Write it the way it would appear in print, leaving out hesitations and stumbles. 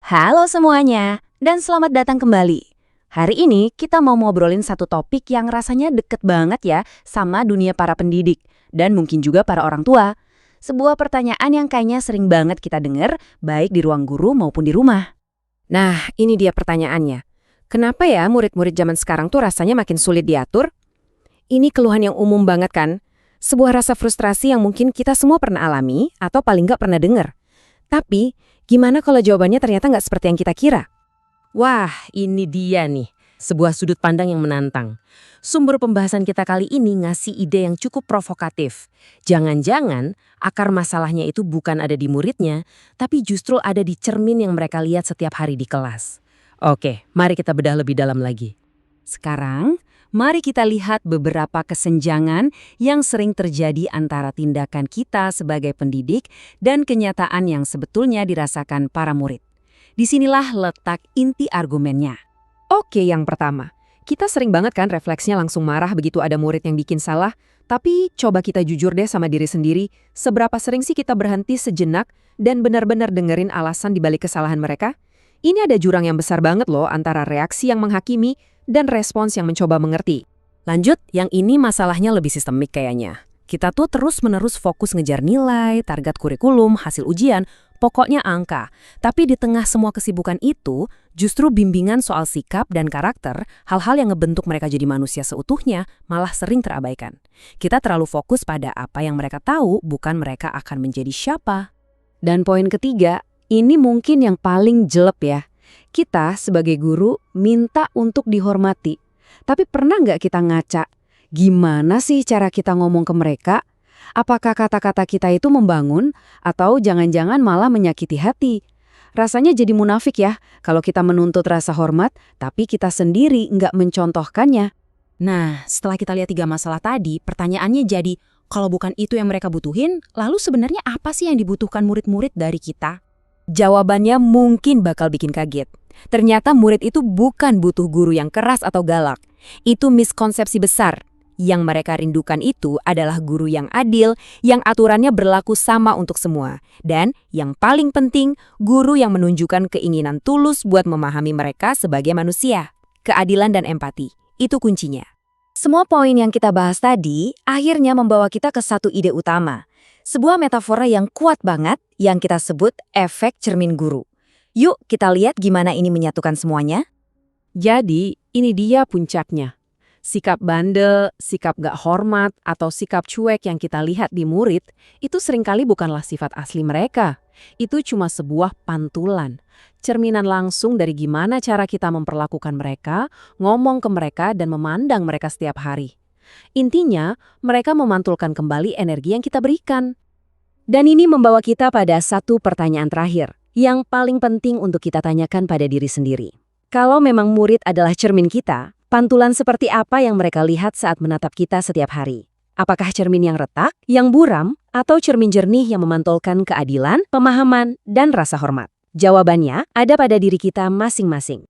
Halo semuanya, dan selamat datang kembali. Hari ini kita mau ngobrolin satu topik yang rasanya deket banget ya sama dunia para pendidik, dan mungkin juga para orang tua. Sebuah pertanyaan yang kayaknya sering banget kita dengar, baik di ruang guru maupun di rumah. Nah, ini dia pertanyaannya. Kenapa ya murid-murid zaman sekarang tuh rasanya makin sulit diatur? Ini keluhan yang umum banget kan? Sebuah rasa frustrasi yang mungkin kita semua pernah alami atau paling nggak pernah dengar. Tapi, gimana kalau jawabannya ternyata nggak seperti yang kita kira? Wah, ini dia nih, sebuah sudut pandang yang menantang. Sumber pembahasan kita kali ini ngasih ide yang cukup provokatif. Jangan-jangan akar masalahnya itu bukan ada di muridnya, tapi justru ada di cermin yang mereka lihat setiap hari di kelas. Oke, mari kita bedah lebih dalam lagi. Sekarang, mari kita lihat beberapa kesenjangan yang sering terjadi antara tindakan kita sebagai pendidik dan kenyataan yang sebetulnya dirasakan para murid. Disinilah letak inti argumennya. Oke, yang pertama. Kita sering banget kan refleksnya langsung marah begitu ada murid yang bikin salah, tapi coba kita jujur deh sama diri sendiri, seberapa sering sih kita berhenti sejenak dan benar-benar dengerin alasan dibalik kesalahan mereka? Ini ada jurang yang besar banget loh antara reaksi yang menghakimi dan respons yang mencoba mengerti. Lanjut, yang ini masalahnya lebih sistemik kayaknya. Kita tuh terus-menerus fokus ngejar nilai, target kurikulum, hasil ujian, pokoknya angka. Tapi di tengah semua kesibukan itu, justru bimbingan soal sikap dan karakter, hal-hal yang ngebentuk mereka jadi manusia seutuhnya, malah sering terabaikan. Kita terlalu fokus pada apa yang mereka tahu, bukan mereka akan menjadi siapa. Dan poin ketiga, ini mungkin yang paling jelek ya. Kita sebagai guru minta untuk dihormati. Tapi pernah nggak kita ngaca? Gimana sih cara kita ngomong ke mereka? Apakah kata-kata kita itu membangun atau jangan-jangan malah menyakiti hati? Rasanya jadi munafik ya kalau kita menuntut rasa hormat tapi kita sendiri nggak mencontohkannya. Nah, setelah kita lihat 3 masalah tadi, pertanyaannya jadi, kalau bukan itu yang mereka butuhin, lalu sebenarnya apa sih yang dibutuhkan murid-murid dari kita? Jawabannya mungkin bakal bikin kaget. Ternyata murid itu bukan butuh guru yang keras atau galak. Itu miskonsepsi besar. Yang mereka rindukan itu adalah guru yang adil, yang aturannya berlaku sama untuk semua. Dan yang paling penting, guru yang menunjukkan keinginan tulus buat memahami mereka sebagai manusia. Keadilan dan empati, itu kuncinya. Semua poin yang kita bahas tadi akhirnya membawa kita ke satu ide utama. Sebuah metafora yang kuat banget yang kita sebut efek cermin guru. Yuk kita lihat gimana ini menyatukan semuanya. Jadi, ini dia puncaknya. Sikap bandel, sikap gak hormat, atau sikap cuek yang kita lihat di murid, itu seringkali bukanlah sifat asli mereka. Itu cuma sebuah pantulan. Cerminan langsung dari gimana cara kita memperlakukan mereka, ngomong ke mereka, dan memandang mereka setiap hari. Intinya, mereka memantulkan kembali energi yang kita berikan. Dan ini membawa kita pada satu pertanyaan terakhir, yang paling penting untuk kita tanyakan pada diri sendiri. Kalau memang murid adalah cermin kita, pantulan seperti apa yang mereka lihat saat menatap kita setiap hari? Apakah cermin yang retak, yang buram, atau cermin jernih yang memantulkan keadilan, pemahaman, dan rasa hormat? Jawabannya ada pada diri kita masing-masing.